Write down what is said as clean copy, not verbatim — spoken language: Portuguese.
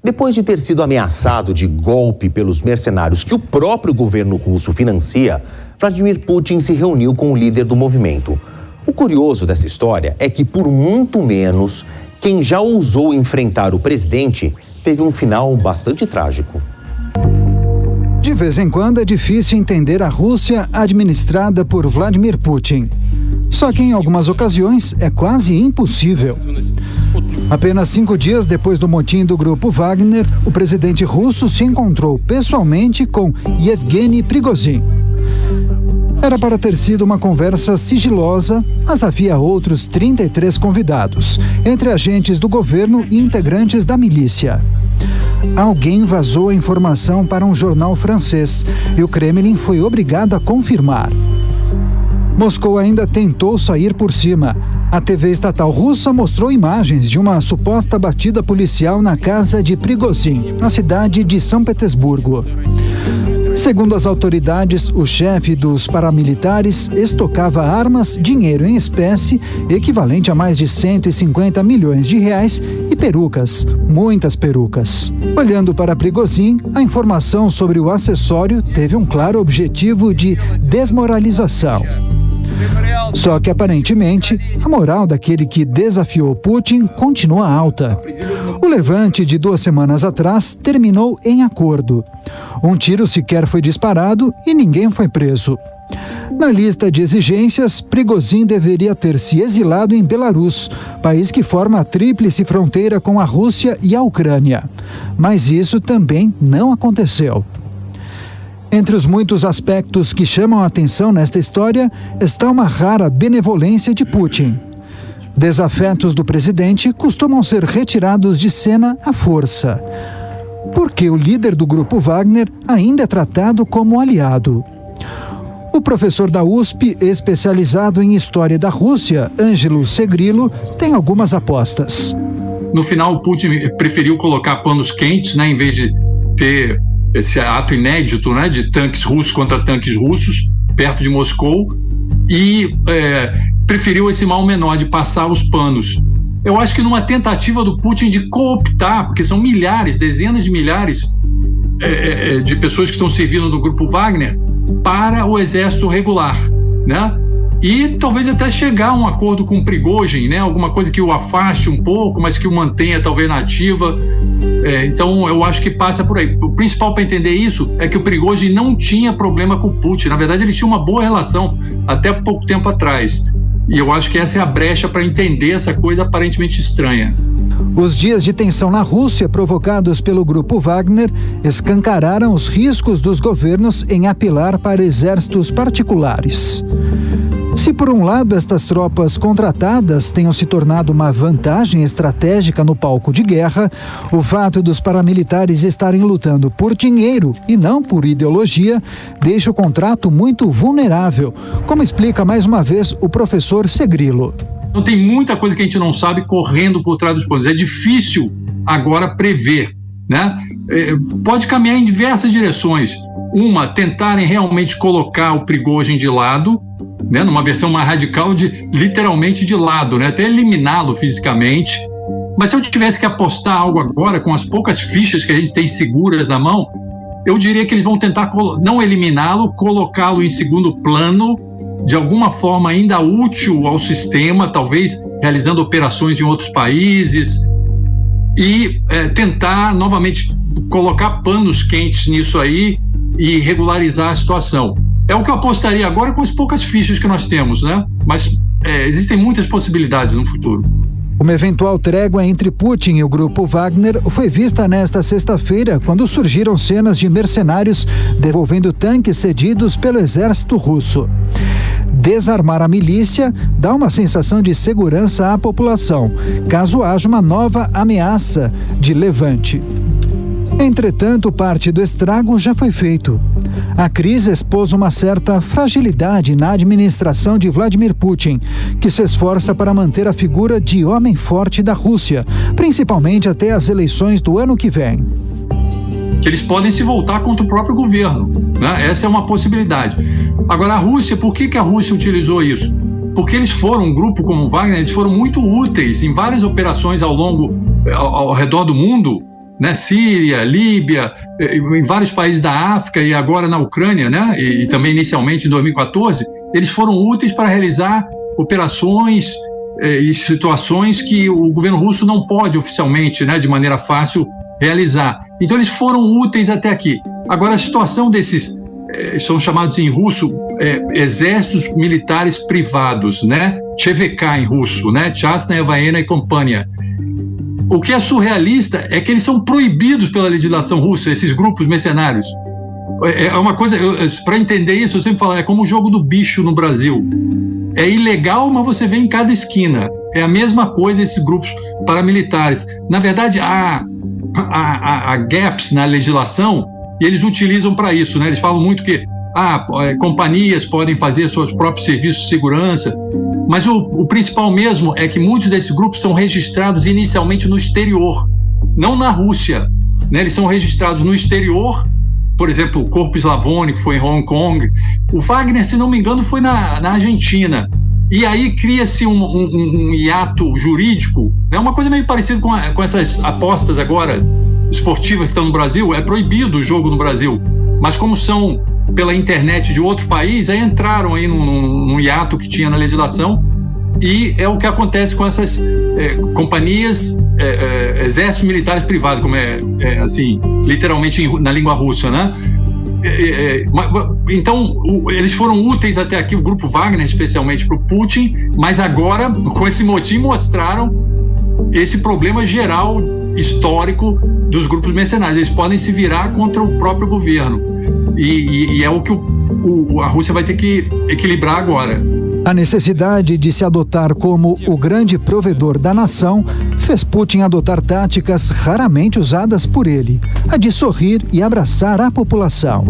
Depois de ter sido ameaçado de golpe pelos mercenários que o próprio governo russo financia, Vladimir Putin se reuniu com o líder do movimento. O curioso dessa história é que, por muito menos, quem já ousou enfrentar o presidente teve um final bastante trágico. De vez em quando é difícil entender a Rússia administrada por Vladimir Putin. Só que em algumas ocasiões é quase impossível. Apenas 5 dias depois do motim do grupo Wagner, o presidente russo se encontrou pessoalmente com Yevgeny Prigozhin. Era para ter sido uma conversa sigilosa, mas havia outros 33 convidados, entre agentes do governo e integrantes da milícia. Alguém vazou a informação para um jornal francês e o Kremlin foi obrigado a confirmar. Moscou ainda tentou sair por cima. A TV estatal russa mostrou imagens de uma suposta batida policial na casa de Prigozhin, na cidade de São Petersburgo. Segundo as autoridades, o chefe dos paramilitares estocava armas, dinheiro em espécie, equivalente a mais de 150 milhões de reais, e perucas, muitas perucas. Olhando para Prigozhin, a informação sobre o acessório teve um claro objetivo de desmoralização. Só que, aparentemente, a moral daquele que desafiou Putin continua alta. O levante de 2 semanas atrás terminou em acordo. Um tiro sequer foi disparado e ninguém foi preso. Na lista de exigências, Prigozhin deveria ter se exilado em Belarus, país que forma a tríplice fronteira com a Rússia e a Ucrânia. Mas isso também não aconteceu. Entre os muitos aspectos que chamam a atenção nesta história está uma rara benevolência de Putin. Desafetos do presidente costumam ser retirados de cena à força. Porque o líder do grupo Wagner ainda é tratado como aliado. O professor da USP, especializado em história da Rússia, Ângelo Segrilo, tem algumas apostas. No final, o Putin preferiu colocar panos quentes, né, em vez de ter esse ato inédito, né, de tanques russos contra tanques russos, perto de Moscou, e preferiu esse mal menor de passar os panos. Eu acho que numa tentativa do Putin de cooptar, porque são milhares, dezenas de milhares de pessoas que estão servindo no grupo Wagner para o exército regular, né? E talvez até chegar a um acordo com o Prigozhin, né? Alguma coisa que o afaste um pouco, mas que o mantenha talvez na ativa. Então eu acho que passa por aí. O principal para entender isso é que o Prigozhin não tinha problema com o Putin. Na verdade, eles tinham uma boa relação até pouco tempo atrás. E eu acho que essa é a brecha para entender essa coisa aparentemente estranha. Os dias de tensão na Rússia provocados pelo grupo Wagner escancararam os riscos dos governos em apelar para exércitos particulares. Se por um lado estas tropas contratadas tenham se tornado uma vantagem estratégica no palco de guerra, o fato dos paramilitares estarem lutando por dinheiro e não por ideologia deixa o contrato muito vulnerável, como explica mais uma vez o professor Segrilo. Então tem muita coisa que a gente não sabe correndo por trás dos panos. É difícil agora prever, né? Pode caminhar em diversas direções. Uma, tentarem realmente colocar o Prigozhin de lado, né, numa versão mais radical de literalmente de lado, né, até eliminá-lo fisicamente. Mas se eu tivesse que apostar algo agora, com as poucas fichas que a gente tem seguras na mão, eu diria que eles vão tentar não eliminá-lo, colocá-lo em segundo plano, de alguma forma ainda útil ao sistema, talvez realizando operações em outros países, e tentar novamente colocar panos quentes nisso aí e regularizar a situação. É o que eu apostaria agora com as poucas fichas que nós temos, né? Mas existem muitas possibilidades no futuro. Uma eventual trégua entre Putin e o grupo Wagner foi vista nesta sexta-feira, quando surgiram cenas de mercenários devolvendo tanques cedidos pelo exército russo. Desarmar a milícia dá uma sensação de segurança à população, caso haja uma nova ameaça de levante. Entretanto, parte do estrago já foi feito. A crise expôs uma certa fragilidade na administração de Vladimir Putin, que se esforça para manter a figura de homem forte da Rússia, principalmente até as eleições do ano que vem. Que eles podem se voltar contra o próprio governo, né? Essa é uma possibilidade. Agora, a Rússia, por que a Rússia utilizou isso? Porque eles foram, um grupo como o Wagner, eles foram muito úteis em várias operações ao redor do mundo, né? Síria, Líbia, em vários países da África e agora na Ucrânia, né? E também inicialmente em 2014, eles foram úteis para realizar operações e situações que o governo russo não pode oficialmente, né, de maneira fácil, realizar. Então eles foram úteis até aqui. Agora a situação desses, são chamados em russo exércitos militares privados, né? ЧВК em russo, né? Частная военная компания. O que é surrealista é que eles são proibidos pela legislação russa, esses grupos mercenários. É uma coisa, para entender isso, eu sempre falo, é como o jogo do bicho no Brasil. É ilegal, mas você vê em cada esquina. É a mesma coisa esses grupos paramilitares. Na verdade, há gaps na legislação e eles utilizam para isso, né? Eles falam muito que companhias podem fazer seus próprios serviços de segurança, mas o principal mesmo é que muitos desses grupos são registrados inicialmente no exterior, não na Rússia, né? Eles são registrados no exterior, por exemplo, o Corpo Slavônico foi em Hong Kong, o Wagner, se não me engano, foi na Argentina. E aí cria-se um hiato jurídico, né? Uma coisa meio parecida com essas apostas agora esportivas que estão no Brasil. É proibido o jogo no Brasil, mas como são pela internet de outro país, aí entraram aí num hiato que tinha na legislação, e é o que acontece com essas companhias, exércitos militares privados, como assim, literalmente na língua russa, né? Então, eles foram úteis até aqui, o grupo Wagner, especialmente para o Putin, mas agora, com esse motim, mostraram esse problema geral, histórico, dos grupos mercenários. Eles podem se virar contra o próprio governo. E é o que a Rússia vai ter que equilibrar agora. A necessidade de se adotar como o grande provedor da nação fez Putin adotar táticas raramente usadas por ele, a de sorrir e abraçar a população.